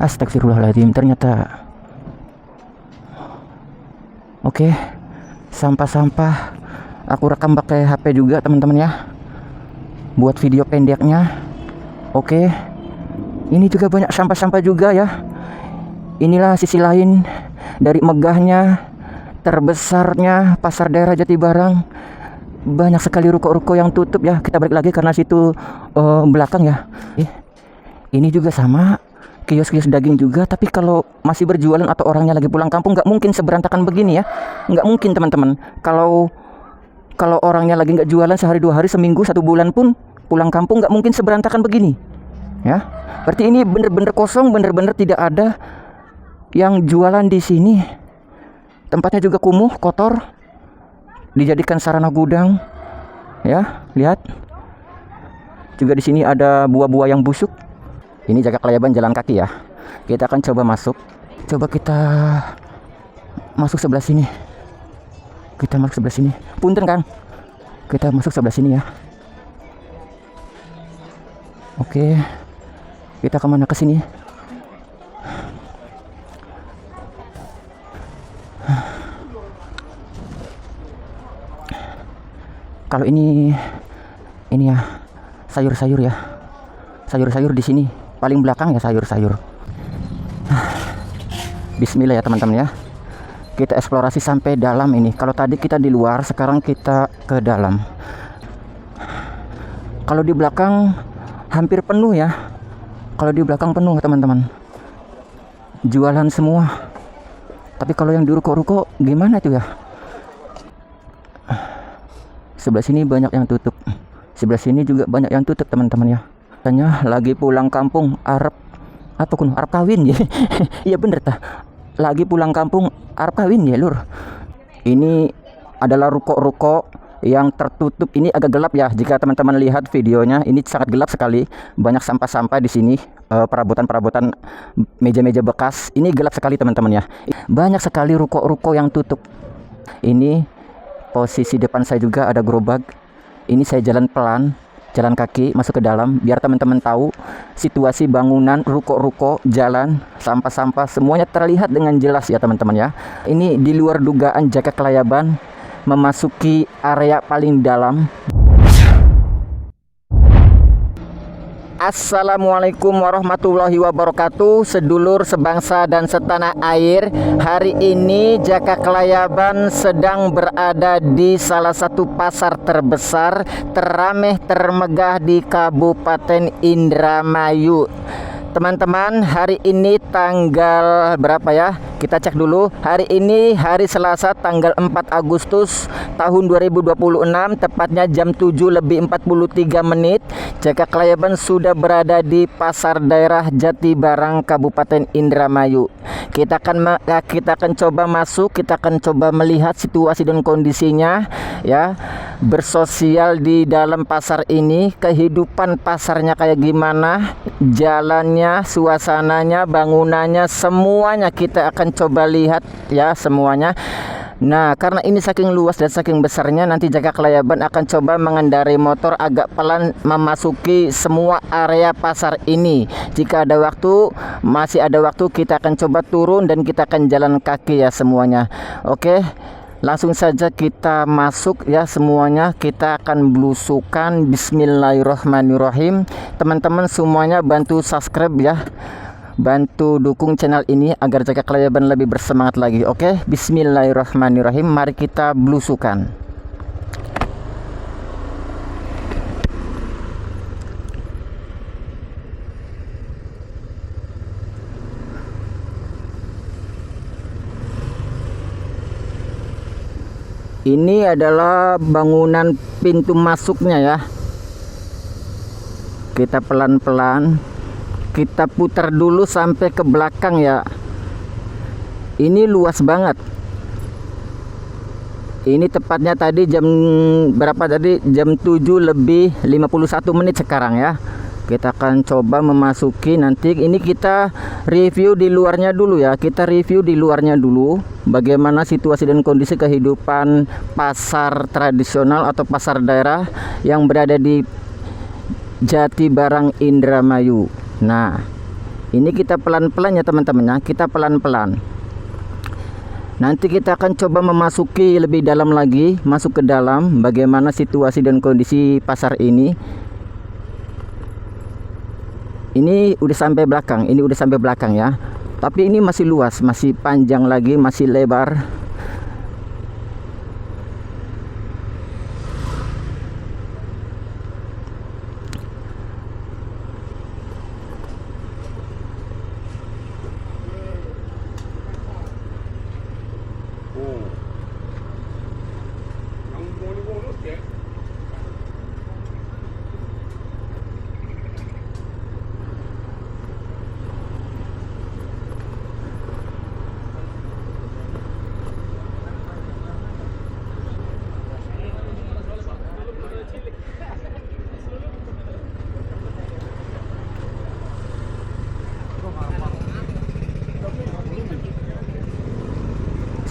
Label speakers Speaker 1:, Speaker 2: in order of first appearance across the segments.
Speaker 1: Astagfirullahaladzim, ternyata. Oke, sampah-sampah aku rekam pakai HP juga teman-teman ya, buat video pendeknya. Oke, ini juga banyak sampah-sampah juga ya. Inilah sisi lain dari megahnya, terbesarnya pasar daerah Jatibarang. Banyak sekali ruko-ruko yang tutup ya. Kita balik lagi karena situ belakang ya. Ini juga sama, kios-kios daging juga. Tapi kalau masih berjualan atau orangnya lagi pulang kampung, nggak mungkin seberantakan begini ya. Nggak mungkin teman-teman. Kalau orangnya lagi nggak jualan sehari, 2 hari, seminggu, 1 bulan pun pulang kampung, nggak mungkin seberantakan begini ya. Berarti ini bener-bener kosong, bener-bener tidak ada yang jualan di sini. Tempatnya juga kumuh, kotor, dijadikan sarana gudang ya. Lihat juga di sini ada buah-buah yang busuk. Ini Jaga Kelayaban jalan kaki ya. Kita akan coba masuk. Coba kita masuk sebelah sini. Kita masuk sebelah sini. Punten Kang, kita masuk sebelah sini ya. Oke, kita kemana? Ke sini. Kalau ini ya sayur-sayur ya. Sayur-sayur di sini paling belakang ya, sayur-sayur. Bismillah ya teman-teman ya. Kita eksplorasi sampai dalam ini. Kalau tadi kita di luar, sekarang kita ke dalam. Kalau di belakang hampir penuh ya. Kalau di belakang penuh teman-teman, jualan semua. Tapi kalau yang di ruko-ruko gimana tuh ya? Sebelah sini banyak yang tutup. Sebelah sini juga banyak yang tutup teman-teman ya. Katanya lagi pulang kampung, Arab kawin ya. Iya bener tah. Lagi pulang kampung, Arab kawin ya lur. Ini adalah ruko-ruko yang tertutup. Ini agak gelap ya. Jika teman-teman lihat videonya, ini sangat gelap sekali. Banyak sampah-sampah di sini, perabotan-perabotan, meja-meja bekas. Ini gelap sekali teman-teman ya. Banyak sekali ruko-ruko yang tutup. Ini posisi depan saya juga ada gerobak. Ini saya jalan pelan, jalan kaki masuk ke dalam biar teman-teman tahu situasi bangunan, ruko-ruko, jalan, sampah-sampah semuanya terlihat dengan jelas ya teman-teman ya. Ini di luar dugaan Jaga Kelayaban memasuki area paling dalam. Assalamualaikum warahmatullahi wabarakatuh. Sedulur sebangsa dan setanah air, hari ini Jaga Kelayaban sedang berada di salah satu pasar terbesar, terameh, termegah di Kabupaten Indramayu. Teman-teman, hari ini tanggal berapa ya? Kita cek dulu. Hari ini hari Selasa tanggal 4 Agustus tahun 2026, tepatnya jam 7:43. Jaga Kelayaban sudah berada di pasar daerah Jatibarang Kabupaten Indramayu. Kita akan coba masuk, kita akan coba melihat situasi dan kondisinya ya. Bersosial di dalam pasar ini, kehidupan pasarnya kayak gimana, jalannya, suasananya, bangunannya, semuanya kita akan coba lihat ya semuanya. Nah, karena ini saking luas dan saking besarnya, nanti Jaga Kelayaban akan coba mengendarai motor agak pelan memasuki semua area pasar ini. Jika ada waktu, masih ada waktu, kita akan coba turun dan kita akan jalan kaki ya semuanya. Oke, langsung saja kita masuk ya semuanya. Kita akan belusukan. Bismillahirrahmanirrahim. Teman-teman semuanya bantu subscribe ya, bantu dukung channel ini agar Jaga Kelayaban lebih bersemangat lagi. Oke, bismillahirrahmanirrahim. Mari kita belusukan. Ini adalah bangunan pintu masuknya ya. Kita pelan-pelan, kita putar dulu sampai ke belakang ya. Ini luas banget. Ini tepatnya tadi jam berapa tadi? Jam 7:51 sekarang ya. Kita akan coba memasuki. Nanti ini kita review di luarnya dulu ya. Kita review di luarnya dulu bagaimana situasi dan kondisi kehidupan pasar tradisional atau pasar daerah yang berada di Jatibarang Indramayu. Nah, Ini kita pelan-pelan ya teman-teman ya, kita pelan-pelan. Nanti kita akan coba memasuki lebih dalam lagi, masuk ke dalam bagaimana situasi dan kondisi pasar ini. Ini udah sampai belakang, ini udah sampai belakang ya. Tapi ini masih luas, masih panjang lagi, masih lebar.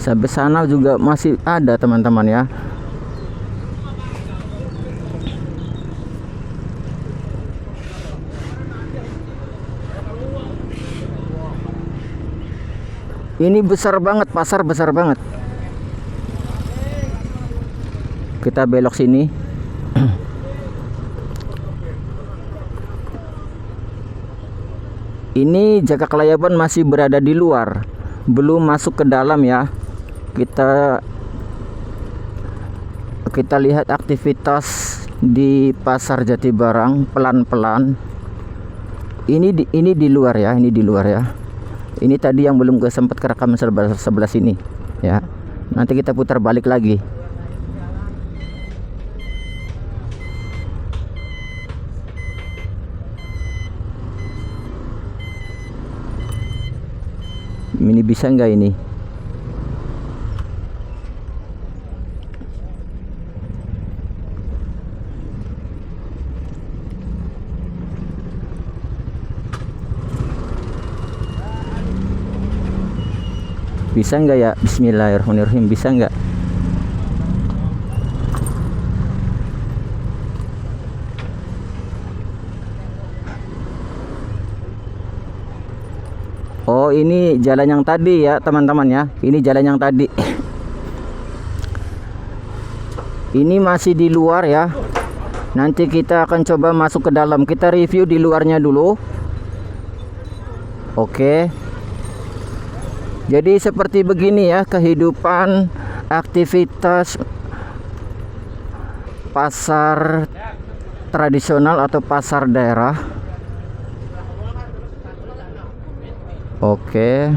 Speaker 1: Sampai sana juga masih ada teman-teman ya. Ini besar banget, pasar besar banget. Kita belok sini. Ini Jaka Kelayaban masih berada di luar, belum masuk ke dalam ya. Kita lihat aktivitas di Pasar Jatibarang pelan-pelan. Ini di luar ya, ini di luar ya. Ini tadi yang belum gue sempat kerekam sebelah sini ya. Nanti kita putar balik lagi. Ini bisa nggak ini? Bisa nggak ya? Bismillahirrahmanirrahim. Bisa nggak? Oh, ini jalan yang tadi ya teman-teman ya. Ini jalan yang tadi. Ini masih di luar ya. Nanti kita akan coba masuk ke dalam. Kita review di luarnya dulu. Oke. Jadi seperti begini ya kehidupan aktivitas pasar tradisional atau pasar daerah. Oke,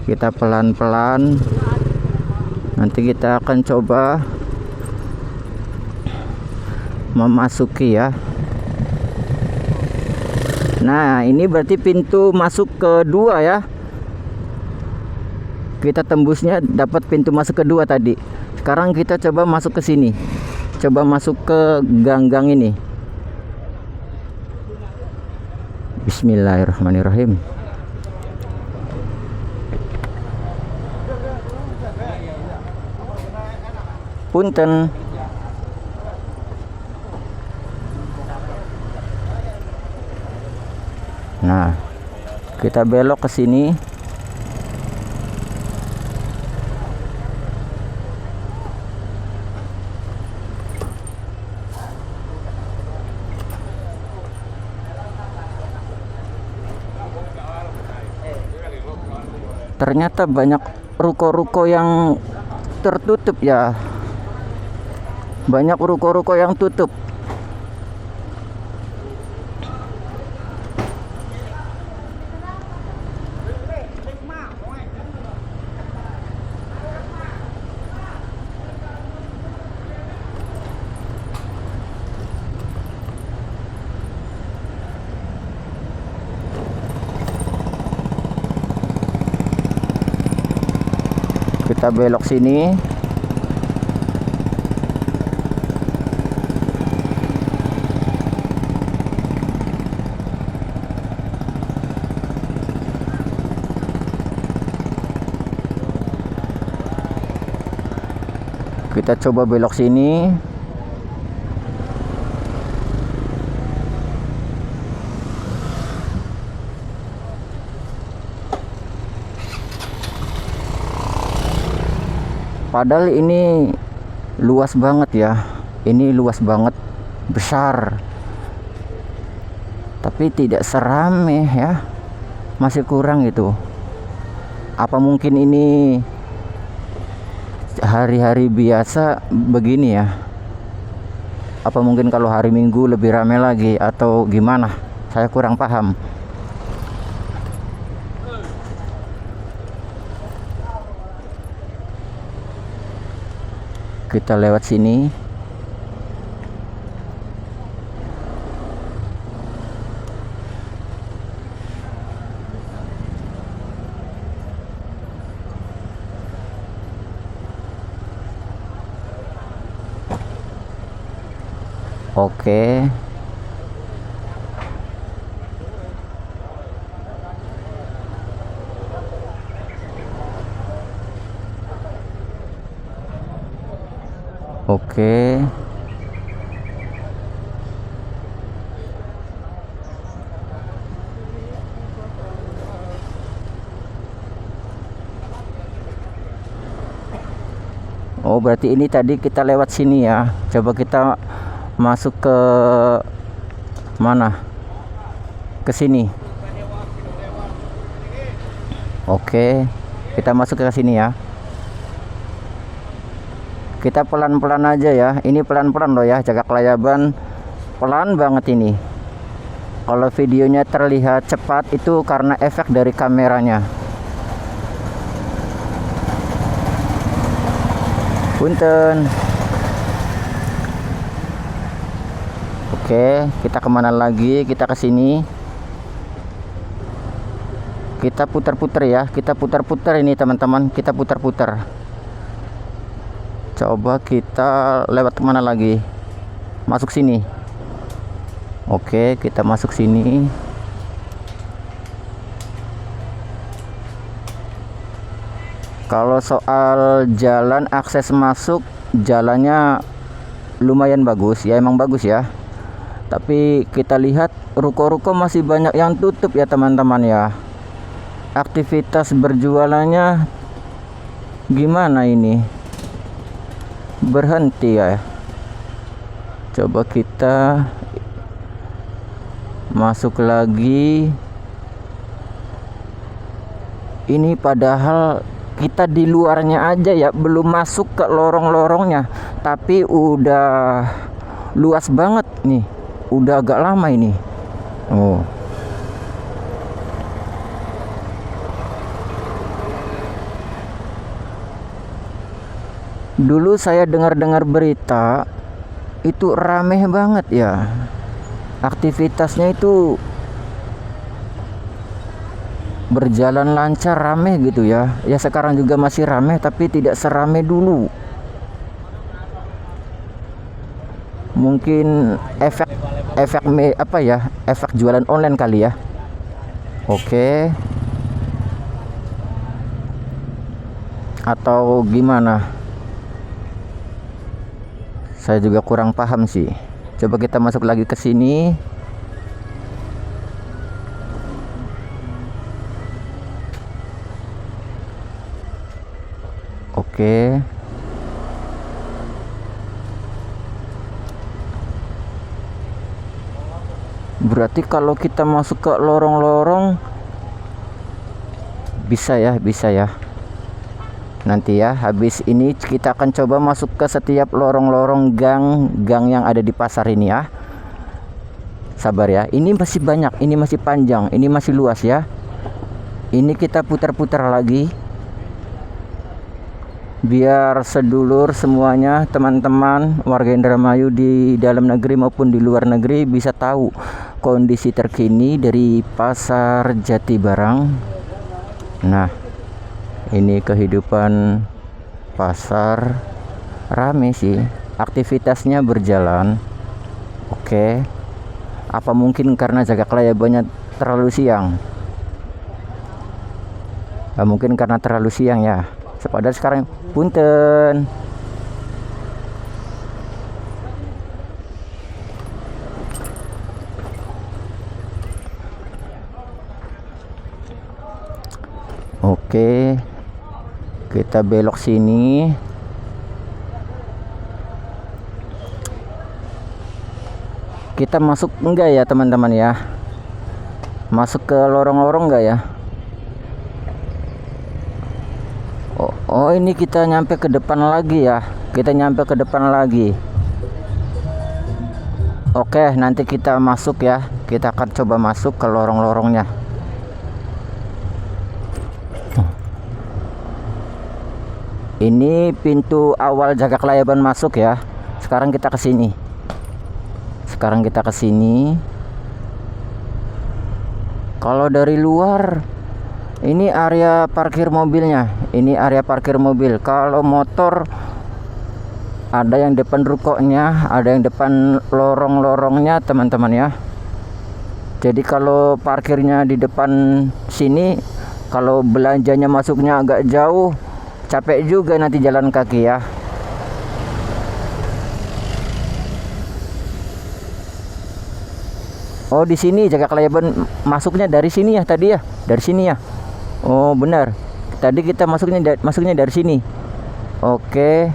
Speaker 1: kita pelan-pelan. Nanti kita akan coba memasuki ya. Nah, ini berarti pintu masuk kedua ya. Kita tembusnya dapat pintu masuk kedua tadi. Sekarang kita coba masuk ke sini. Coba masuk ke gang-gang ini. Bismillahirrahmanirrahim. Punten. Nah, kita belok ke sini. Ternyata banyak ruko-ruko yang tertutup ya. Banyak ruko-ruko yang tutup. Kita belok sini. Kita coba belok sini. Padahal ini luas banget ya. Ini luas banget, besar. Tapi tidak serame ya. Masih kurang itu. Apa mungkin ini hari-hari biasa begini ya? Apa mungkin kalau hari Minggu lebih ramai lagi atau gimana? Saya kurang paham. Kita lewat sini. Oke. Oke. Oh, berarti ini tadi kita lewat sini ya. Coba kita masuk ke mana? Ke sini. Oke. Kita masuk ke sini ya. Kita pelan-pelan aja ya. Ini pelan-pelan loh ya. Jaga Kelayaban pelan banget ini. Kalau videonya terlihat cepat itu karena efek dari kameranya. Punten. Oke, kita kemana lagi? Kita ke sini. Kita putar-putar ya. Kita putar-putar ini teman-teman. Kita putar-putar. Coba kita lewat kemana lagi? Masuk sini. Oke, kita masuk sini. Kalau soal jalan, akses masuk, jalannya lumayan bagus ya, emang bagus ya. Tapi kita lihat ruko-ruko masih banyak yang tutup ya teman-teman ya. Aktivitas berjualannya gimana ini? Berhenti ya. Coba kita masuk lagi. Ini padahal kita di luarnya aja ya, belum masuk ke lorong-lorongnya, tapi udah luas banget nih. Udah agak lama ini. Oh. Dulu saya dengar-dengar berita itu rameh banget ya. Aktivitasnya itu berjalan lancar, rameh gitu ya. Ya sekarang juga masih rameh tapi tidak serame dulu. Mungkin efek apa ya? Efek jualan online kali ya. Oke. Atau gimana? Saya juga kurang paham sih. Coba kita masuk lagi ke sini. Oke. Berarti kalau kita masuk ke lorong-lorong bisa ya, bisa ya. Nanti ya, habis ini kita akan coba masuk ke setiap lorong-lorong gang yang ada di pasar ini ya. Sabar ya, ini masih banyak, ini masih panjang, ini masih luas ya. Ini kita putar-putar lagi biar sedulur semuanya, teman-teman warga Indramayu di dalam negeri maupun di luar negeri bisa tahu kondisi terkini dari Pasar Jatibarang. Nah, ini kehidupan pasar, rame sih, aktivitasnya berjalan. Oke. Apa mungkin karena Jaga Kelayabannya terlalu siang? Mungkin karena terlalu siang ya. Padahal sekarang punten. Oke. Kita belok sini. Kita masuk enggak ya teman-teman ya? Masuk ke lorong-lorong enggak ya? Oh, ini kita nyampe ke depan lagi ya. Kita nyampe ke depan lagi. Oke, nanti kita masuk ya. Kita akan coba masuk ke lorong-lorongnya. Ini pintu awal Jagak Layaban masuk ya. Sekarang kita ke sini. Kalau dari luar, ini area parkir mobilnya. Ini area parkir mobil. Kalau motor, ada yang depan rukonya, ada yang depan lorong-lorongnya teman-teman ya. Jadi kalau parkirnya di depan sini, kalau belanjanya masuknya agak jauh, capek juga nanti jalan kaki ya. Oh, di sini Jagak Layaban masuknya dari sini ya tadi ya, dari sini ya. Oh benar, tadi kita masuknya dari sini. Oke.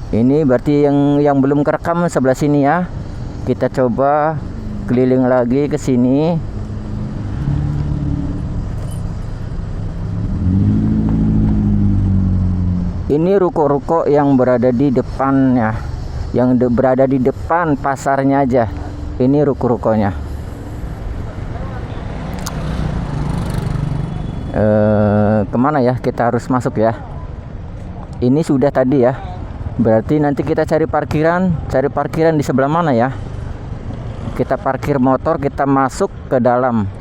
Speaker 1: Ini berarti yang belum kerekam sebelah sini ya. Kita coba keliling lagi ke sini. Ini ruko-ruko yang berada di depannya, yang berada di depan pasarnya aja. Ini ruko-rukonya. Kemana ya kita harus masuk ya? Ini sudah tadi ya. Berarti nanti kita cari parkiran di sebelah mana ya? Kita parkir motor, kita masuk ke dalam.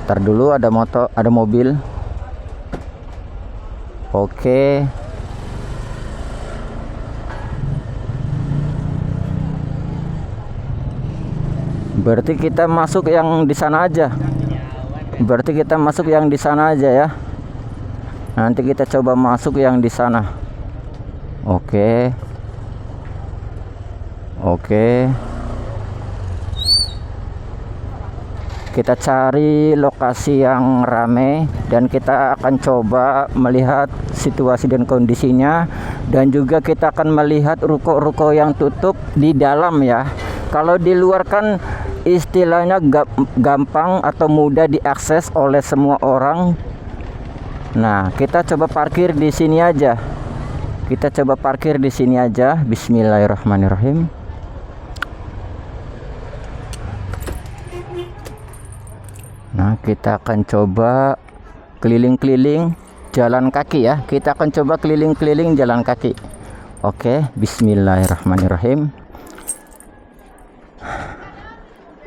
Speaker 1: Ntar dulu, ada mobil. Oke. Berarti kita masuk yang di sana aja. Ya. Nanti kita coba masuk yang di sana. Oke. Kita cari lokasi yang ramai dan kita akan coba melihat situasi dan kondisinya, dan juga kita akan melihat ruko-ruko yang tutup di dalam ya. Kalau di luar kan istilahnya gampang atau mudah diakses oleh semua orang. Nah, kita coba parkir di sini aja. Bismillahirrahmanirrahim. Nah, kita akan coba keliling-keliling jalan kaki ya. Oke, bismillahirrahmanirrahim.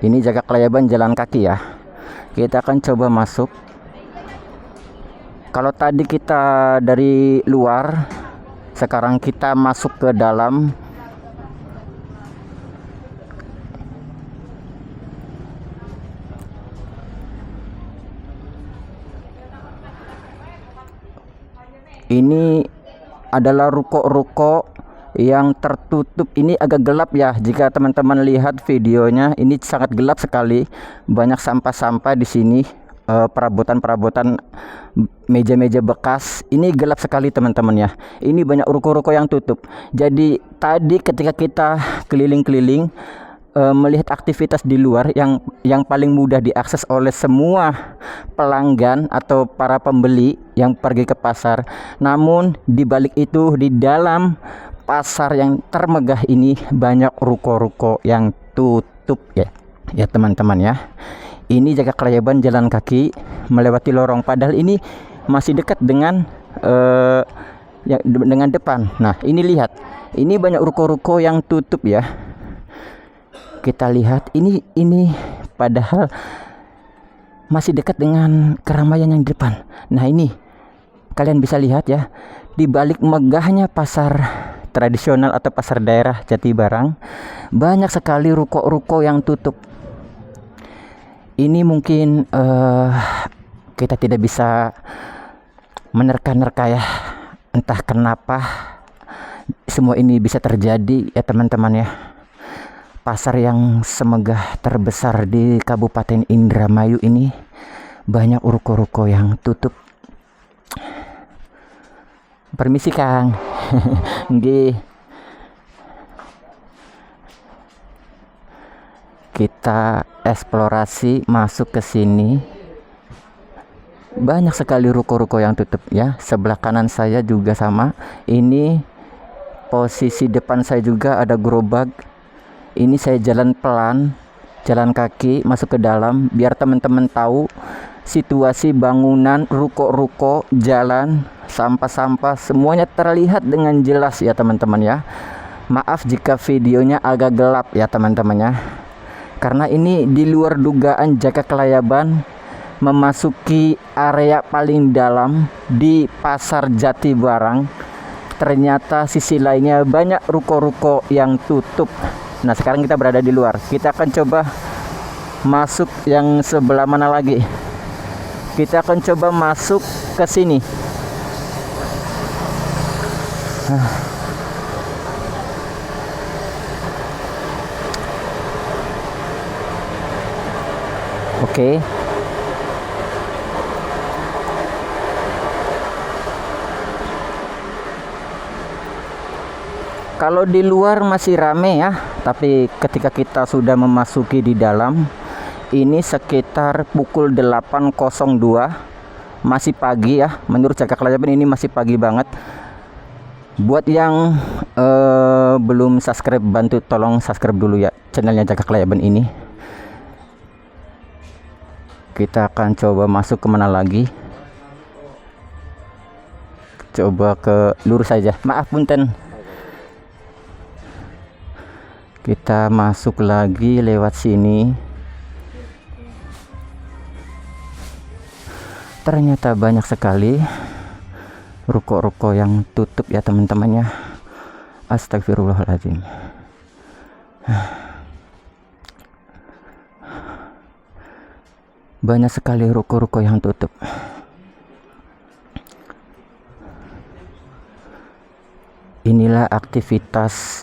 Speaker 1: Ini Jagak Layaban jalan kaki ya. Kita akan coba masuk. Kalau tadi kita dari luar, sekarang kita masuk ke dalam. Ini adalah ruko-ruko yang tertutup. Ini agak gelap ya. Jika teman-teman lihat videonya, ini sangat gelap sekali. Banyak sampah-sampah di sini, perabotan-perabotan, meja-meja bekas. Ini gelap sekali teman-teman ya. Ini banyak ruko-ruko yang tutup. Jadi tadi ketika kita keliling-keliling, melihat aktivitas di luar yang paling mudah diakses oleh semua pelanggan atau para pembeli yang pergi ke pasar. Namun di balik itu, di dalam pasar yang termegah ini, banyak ruko-ruko yang tutup ya. Ya teman-teman ya. Ini Jagak Layaban jalan kaki melewati lorong, padahal ini masih dekat dengan dengan depan. Nah, ini lihat. Ini banyak ruko-ruko yang tutup ya. Kita lihat ini padahal masih dekat dengan keramaian yang di depan. Nah, ini kalian bisa lihat ya, di balik megahnya pasar tradisional atau pasar daerah Jatibarang, banyak sekali ruko-ruko yang tutup. Ini mungkin kita tidak bisa menerka-nerka ya, entah kenapa semua ini bisa terjadi ya teman-teman ya. Pasar yang semegah terbesar di Kabupaten Indramayu ini banyak ruko-ruko yang tutup. Permisi Kang. Nggih. Kita eksplorasi masuk ke sini. Banyak sekali ruko-ruko yang tutup ya. Sebelah kanan saya juga sama. Ini posisi depan saya juga ada gerobak. Ini saya jalan pelan, jalan kaki masuk ke dalam biar teman-teman tahu situasi bangunan, ruko-ruko, jalan, sampah-sampah semuanya terlihat dengan jelas ya teman-teman ya. Maaf jika videonya agak gelap ya teman-teman ya. Karena ini di luar dugaan Jaka Kelayaban memasuki area paling dalam di Pasar Jati Barang. Ternyata sisi lainnya banyak ruko-ruko yang tutup. Nah sekarang kita berada di luar. Kita akan coba masuk yang sebelah mana lagi. Kita akan coba masuk ke sini. Oke. Kalau di luar masih rame ya, tapi ketika kita sudah memasuki di dalam, ini sekitar pukul 8.02, masih pagi ya. Menurut Jaka Kelayaban ini masih pagi banget. Buat yang belum subscribe, bantu tolong subscribe dulu ya channelnya Jaka Kelayaban ini. Kita akan coba masuk kemana lagi. Coba ke lurus saja. Maaf punten. Kita masuk lagi lewat sini. Ternyata banyak sekali ruko-ruko yang tutup ya teman-teman ya. Astagfirullahaladzim. Banyak sekali ruko-ruko yang tutup. Inilah aktivitas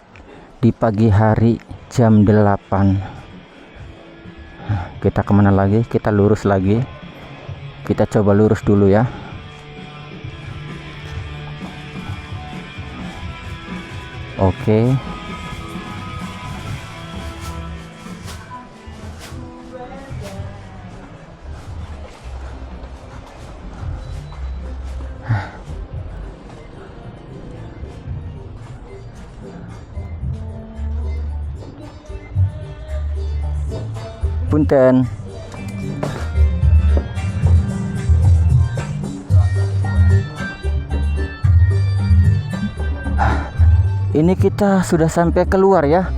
Speaker 1: di pagi hari jam 8. Kita kemana lagi? Kita lurus lagi. Kita coba lurus dulu ya. Oke. Punten. Ini kita sudah sampai keluar ya.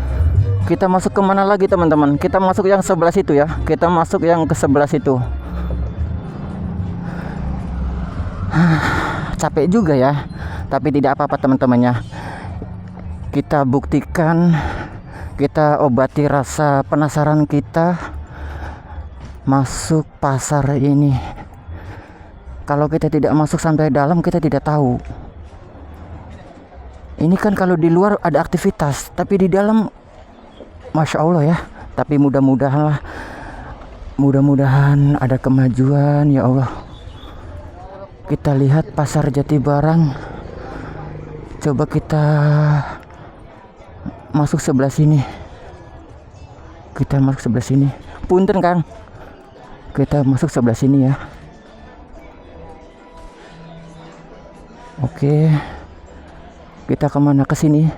Speaker 1: Kita masuk kemana lagi teman-teman? Kita masuk yang sebelah situ ya. Kita masuk yang ke sebelah situ. Capek juga ya. Tapi tidak apa-apa teman-temannya. Kita buktikan, kita obati rasa penasaran kita masuk pasar ini. Kalau kita tidak masuk sampai dalam, kita tidak tahu. Ini kan kalau di luar ada aktivitas, tapi di dalam Masya Allah ya. Tapi mudah-mudahan lah, mudah-mudahan ada kemajuan ya Allah. Kita lihat Pasar Jati Barang. Coba kita masuk sebelah sini. Kita masuk sebelah sini. Punten Kang. Kita masuk sebelah sini ya. Oke. Kita kemana? Ke sini.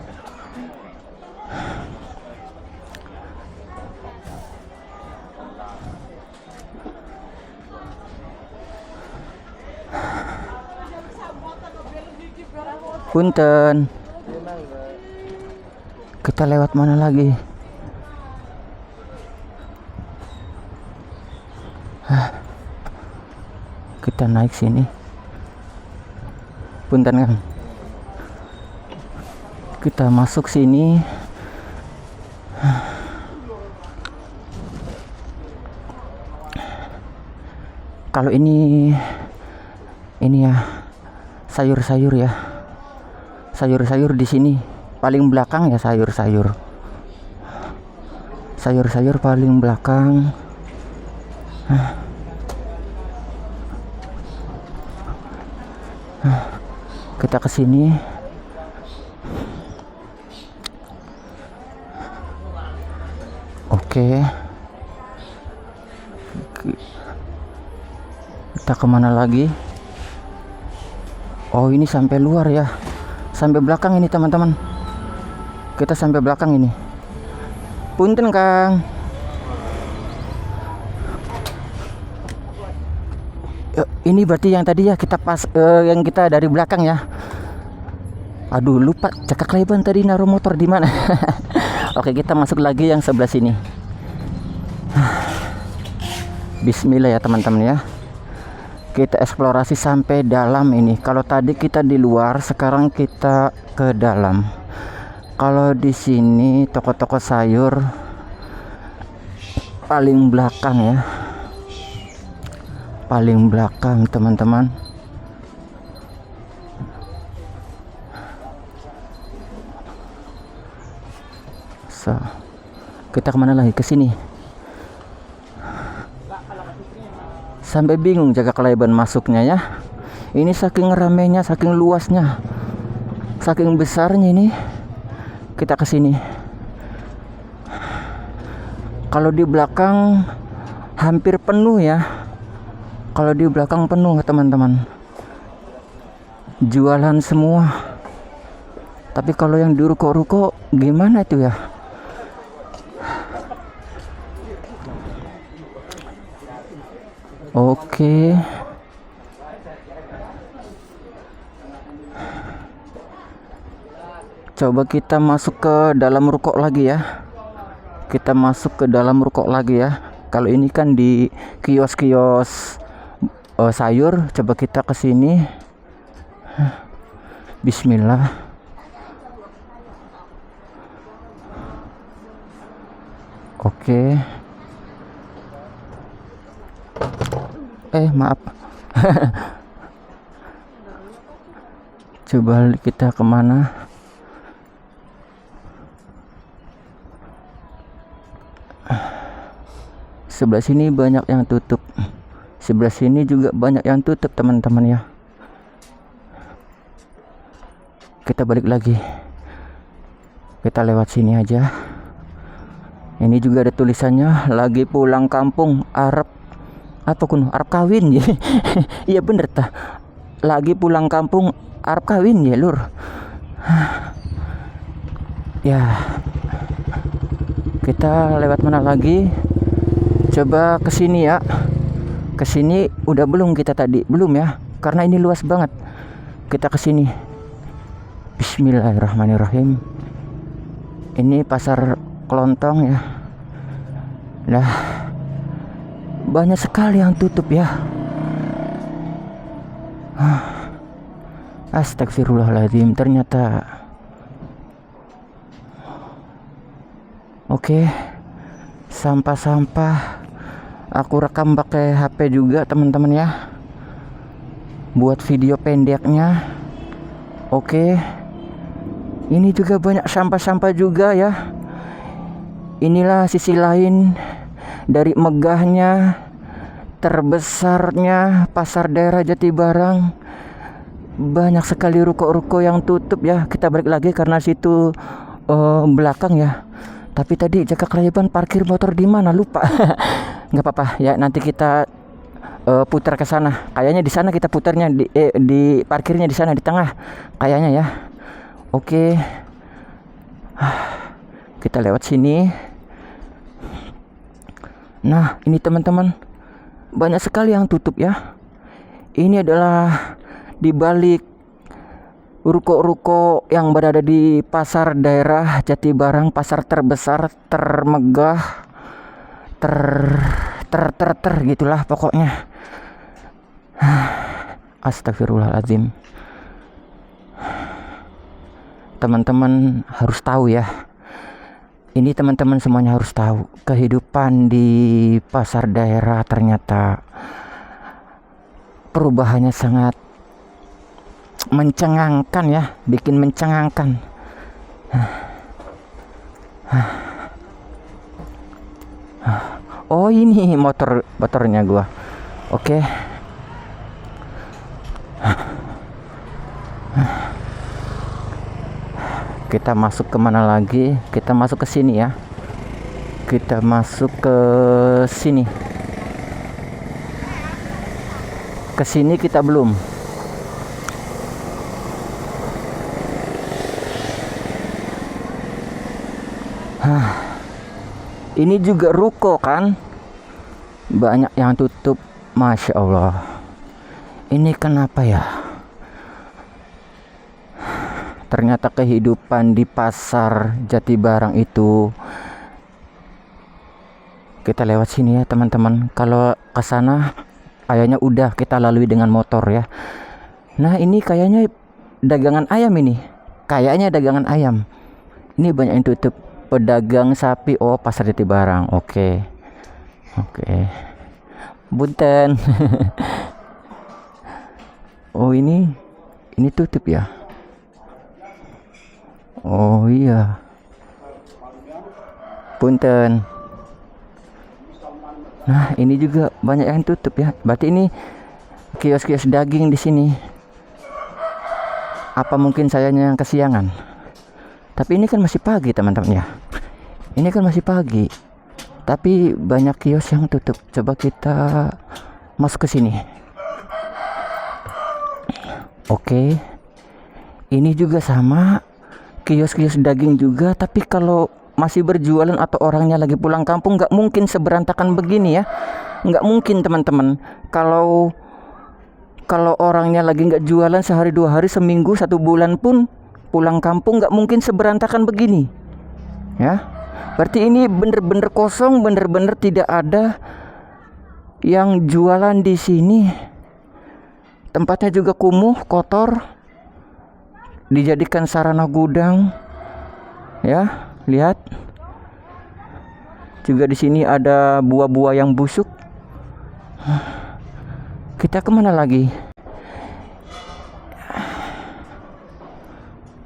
Speaker 1: Punten. Kita lewat mana lagi? Kita naik sini. Punten Kang. Kita masuk sini. Kalau ini ya sayur-sayur ya. Sayur-sayur di sini paling belakang ya, sayur-sayur. Sayur-sayur paling belakang. Kita ke sini. Oke. Kita kemana lagi? Oh, ini sampai luar ya. Sampai belakang ini teman-teman. Kita sampai belakang ini. Punten Kang. Ini berarti yang tadi ya kita pas yang kita dari belakang ya. Aduh, lupa Cakak Leban tadi naruh motor di mana. Oke, kita masuk lagi yang sebelah sini. Bismillah ya teman-teman ya. Kita eksplorasi sampai dalam ini. Kalau tadi kita di luar, sekarang kita ke dalam. Kalau di sini toko-toko sayur paling belakang ya. Paling belakang teman-teman. So, kita kemana lagi? Ke sini. Sampai bingung jaga Leban masuknya ya. Ini saking ramainya, saking luasnya, saking besarnya ini. Kita ke sini. Kalau di belakang hampir penuh ya. Kalau di belakang penuh teman-teman. Jualan semua. Tapi kalau yang di ruko-ruko gimana itu ya? Oke. Coba kita masuk ke dalam ruko lagi ya. Kita masuk ke dalam ruko lagi ya. Kalau ini kan di kios-kios sayur, coba kita ke sini. Bismillah. Oke. Maaf. Coba kita kemana? Sebelah sini banyak yang tutup. Sebelah sini juga banyak yang tutup teman-teman ya. Kita balik lagi. Kita lewat sini aja. Ini juga ada tulisannya, lagi pulang kampung Arab apa kuno Arab kawin ya. Iya bener tah, lagi pulang kampung Arab kawin ya lur. Ya, kita lewat mana lagi? Coba ke sini ya. Ke sini udah belum kita tadi? Belum ya, karena ini luas banget. Kita ke sini. Bismillahirrahmanirrahim. Ini pasar kelontong ya. Lah, banyak sekali yang tutup ya. Astagfirullahaladzim, ternyata. Oke. Sampah-sampah aku rekam pakai HP juga teman-teman ya. Buat video pendeknya. Oke. Ini juga banyak sampah-sampah juga ya. Inilah sisi lain dari megahnya, terbesarnya pasar daerah Jatibarang. Banyak sekali ruko-ruko yang tutup ya. Kita balik lagi karena situ belakang ya. Tapi tadi jaga Leban parkir motor di mana lupa. Nggak apa-apa ya, nanti kita putar ke sana. Kayaknya di sana kita putarnya di parkirnya di sana di tengah. Kayaknya ya. Oke. Kita lewat sini. Nah, ini teman-teman, banyak sekali yang tutup ya. Ini adalah di balik ruko-ruko yang berada di pasar daerah Jatibarang, pasar terbesar, termegah, ter gitulah pokoknya. Astagfirullahaladzim. Teman-teman harus tahu ya. Ini teman-teman semuanya harus tahu, kehidupan di pasar daerah ternyata perubahannya sangat mencengangkan ya, bikin mencengangkan. Oh ini motornya gua. Oke. Kita masuk kemana lagi? Kita masuk ke sini ya. Kita masuk ke sini. Ke sini kita belum. Ini juga ruko kan? Banyak yang tutup. Masya Allah. Ini kenapa ya? Ternyata kehidupan di pasar Jatibarang itu. Kita lewat sini ya teman-teman. Kalau ke sana kayaknya udah kita lalui dengan motor ya. Nah ini kayaknya dagangan ayam ini. Kayaknya dagangan ayam. Ini banyak yang tutup. Pedagang sapi. Oh pasar Jatibarang. Oke. Bunten. Oh ini tutup ya. Oh iya. Punten. Nah, ini juga banyak yang tutup ya. Berarti ini kios-kios daging di sini. Apa mungkin sayanya yang kesiangan? Tapi ini kan masih pagi, teman-teman ya. Ini kan masih pagi. Tapi banyak kios yang tutup. Coba kita masuk ke sini. Oke. Ini juga sama. Kios-kios daging juga, tapi kalau masih berjualan atau orangnya lagi pulang kampung nggak mungkin seberantakan begini ya. Nggak mungkin teman-teman. Kalau orangnya lagi nggak jualan sehari 2 hari, seminggu, 1 bulan pun pulang kampung nggak mungkin seberantakan begini ya. Berarti ini bener-bener kosong, bener-bener tidak ada yang jualan di sini. Tempatnya juga kumuh, kotor. Dijadikan sarana gudang ya, lihat juga di sini ada buah-buah yang busuk. Kita kemana lagi?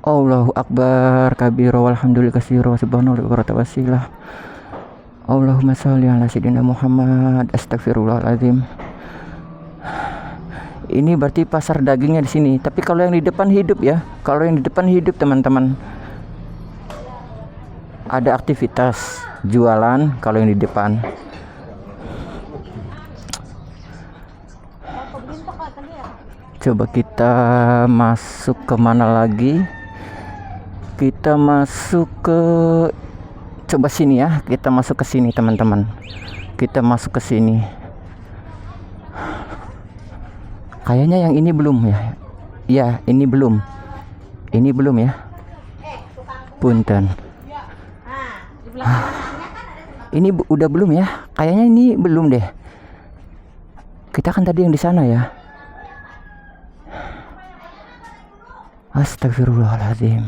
Speaker 1: Allahu Akbar kabira walhamdulillah katsira wa subhanallahi wa ta'ala. Allahumma shalli ala sayyidina Muhammad. Astagfirullahaladzim. Ini berarti pasar dagingnya di sini. Tapi kalau yang di depan hidup ya. Kalau yang di depan hidup teman-teman. Ada aktivitas jualan kalau yang di depan. Coba kita masuk ke mana lagi? Kita masuk ke, coba sini ya. Kita masuk ke sini teman-teman. Kita masuk ke sini. Kayaknya yang ini belum ya. Ya, ini belum. Ini belum ya. Punten. Ini udah belum ya? Kayaknya ini belum deh. Kita kan tadi yang di sana ya. Astagfirullahaladzim.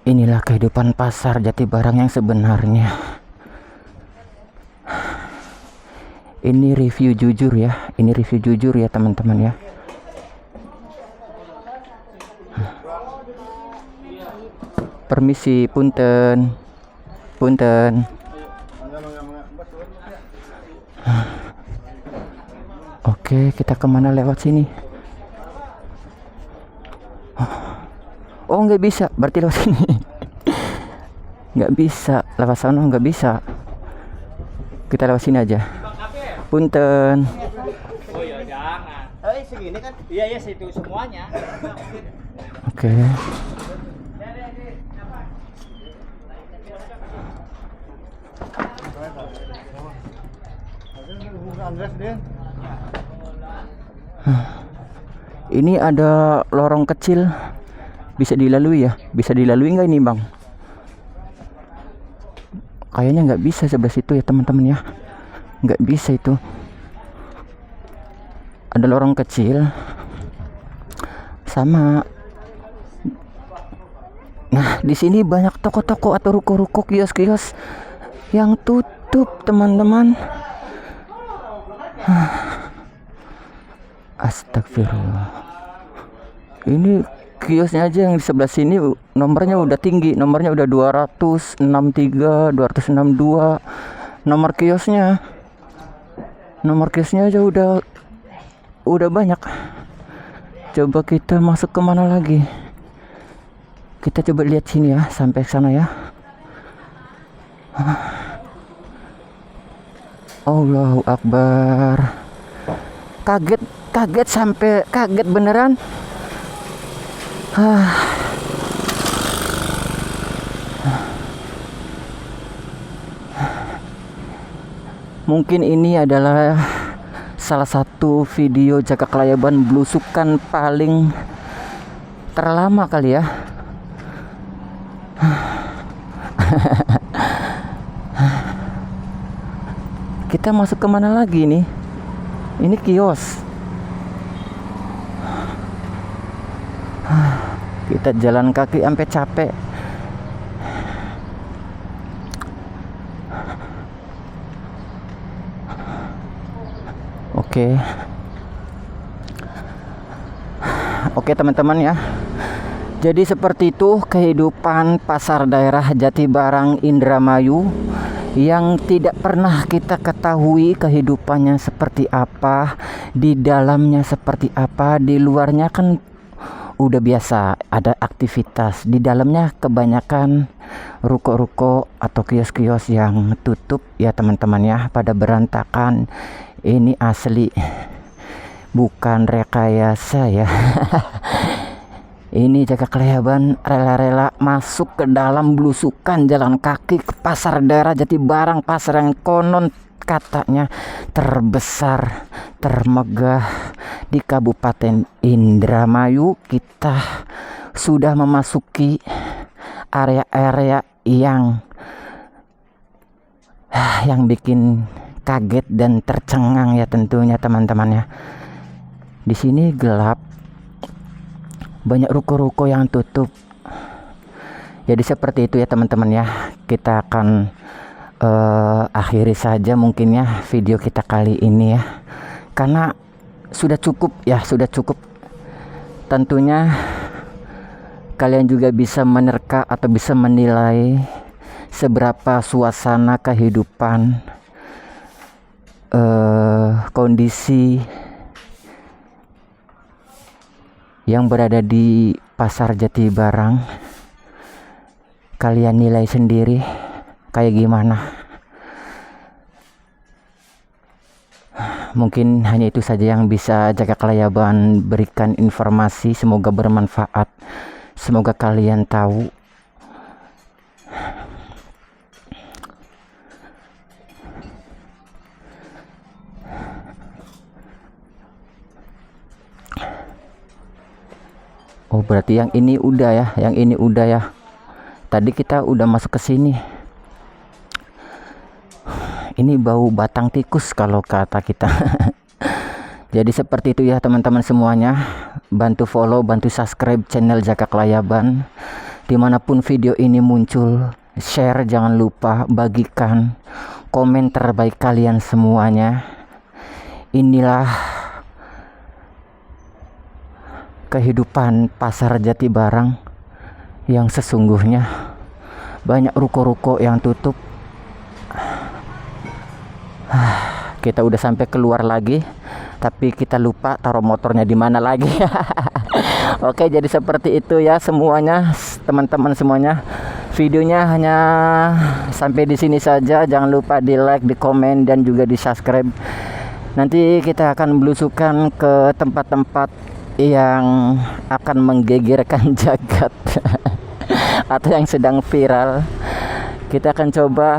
Speaker 1: Inilah kehidupan pasar Jatibarang yang sebenarnya. Ini review jujur ya. Ini review jujur ya teman-teman ya. Permisi, punten. Punten. Oke, kita kemana lewat sini? Oh, nggak bisa. Berarti lewat sini. Nggak bisa. Lewat sana nggak bisa. Kita lewat sini aja. Punten.
Speaker 2: Oh ya jangan. Segini kan? Iya situ semuanya.
Speaker 1: Oke. Ini ada lorong kecil, bisa dilalui ya? Bisa dilalui nggak ini bang? Kayaknya nggak bisa sebelah situ ya teman-teman ya. Nggak bisa itu. Ada lorong kecil sama. Nah di sini banyak toko-toko atau ruko-ruko, kios-kios yang tutup teman-teman. Astagfirullah. Ini kiosnya aja yang di sebelah sini nomornya udah tinggi, nomornya udah 263, 262. Nomor kiosnya aja udah banyak. Coba kita masuk kemana lagi? Kita coba lihat sini ya, sampai sana ya. Allahu Akbar. Kaget sampai kaget beneran. Mungkin ini adalah salah satu video jaga kelayaban belusukan paling terlama kali ya. Kita masuk kemana lagi nih? Ini kios. Kita jalan kaki sampai capek. Oke teman-teman ya. Jadi seperti itu kehidupan pasar daerah Jatibarang Indramayu yang tidak pernah kita ketahui kehidupannya seperti apa, di dalamnya seperti apa. Di luarnya kan udah biasa ada aktivitas, di dalamnya kebanyakan ruko-ruko atau kios-kios yang tutup ya teman-teman ya, pada berantakan. Ini asli, bukan rekayasa ya. Ini jaga kelayaban rela-rela masuk ke dalam belusukan jalan kaki ke pasar daerah Jatibarang, pasar yang konon katanya terbesar, termegah di Kabupaten Indramayu. Kita sudah memasuki area-area yang bikin kaget dan tercengang ya tentunya teman-teman ya. Di sini gelap, banyak ruko-ruko yang tutup. Jadi seperti itu ya teman-teman ya. Kita akan akhiri saja mungkin ya video kita kali ini ya, karena sudah cukup ya, sudah cukup. Tentunya kalian juga bisa menerka atau bisa menilai seberapa suasana kehidupan, kondisi yang berada di pasar Jatibarang. Kalian nilai sendiri kayak gimana. Mungkin hanya itu saja yang bisa jaga kelayaban berikan informasi. Semoga bermanfaat, semoga kalian tahu. Oh berarti yang ini udah ya, yang ini udah ya. Tadi kita udah masuk ke sini. Ini bau batang tikus kalau kata kita. Jadi seperti itu ya teman-teman semuanya. Bantu follow, bantu subscribe channel Jaga Kelayaban. Dimanapun video ini muncul, share, jangan lupa bagikan, komen terbaik kalian semuanya. Inilah kehidupan pasar Jatibarang yang sesungguhnya. Banyak ruko-ruko yang tutup. Kita udah sampai keluar lagi, tapi kita lupa taruh motornya di mana lagi. Oke, jadi seperti itu ya semuanya, teman-teman semuanya. Videonya hanya sampai di sini saja. Jangan lupa di like, di komen, dan juga di subscribe. Nanti kita akan belusukan ke tempat-tempat yang akan menggegerkan jagat atau yang sedang viral. Kita akan coba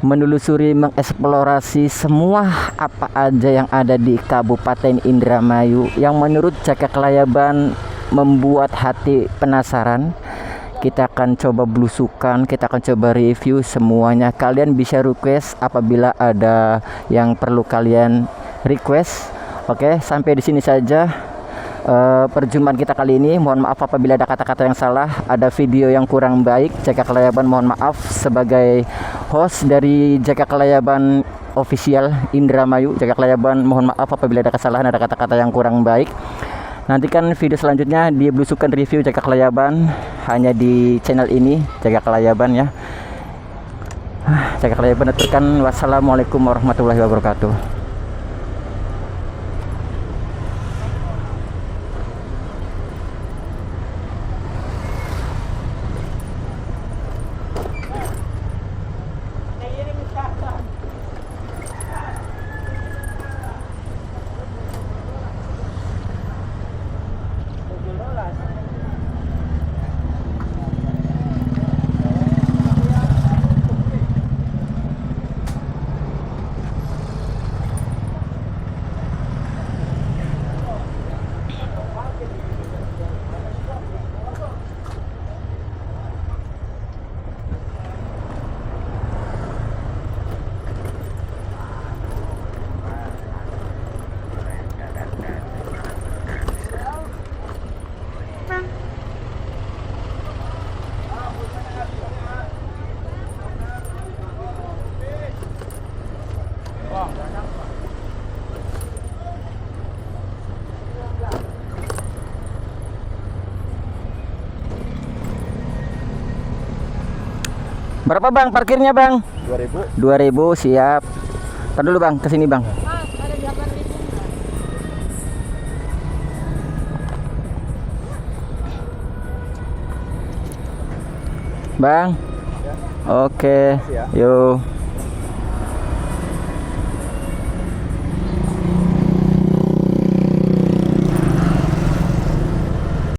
Speaker 1: menelusuri, mengeksplorasi semua apa aja yang ada di Kabupaten Indramayu yang menurut Jaga Kelayaban membuat hati penasaran. Kita akan coba belusukan, kita akan coba review semuanya. Kalian bisa request apabila ada yang perlu kalian request. Oke, sampai di sini saja. perjumpaan kita kali ini. Mohon maaf apabila ada kata-kata yang salah, ada video yang kurang baik. Jaga Kelayaban mohon maaf. Sebagai host dari Jaga Kelayaban Official Indramayu, Jaga Kelayaban mohon maaf apabila ada kesalahan, ada kata-kata yang kurang baik. Nantikan video selanjutnya di Belusukan Review Jaga Kelayaban hanya di channel ini, Jaga Kelayaban ya. Jaga Kelayaban aturkan wassalamualaikum warahmatullahi wabarakatuh. Berapa bang parkirnya bang?
Speaker 2: 2000.
Speaker 1: 2000 siap. Ntar dulu bang, kesini bang. Bang, oke,
Speaker 2: Ya.
Speaker 1: yuk.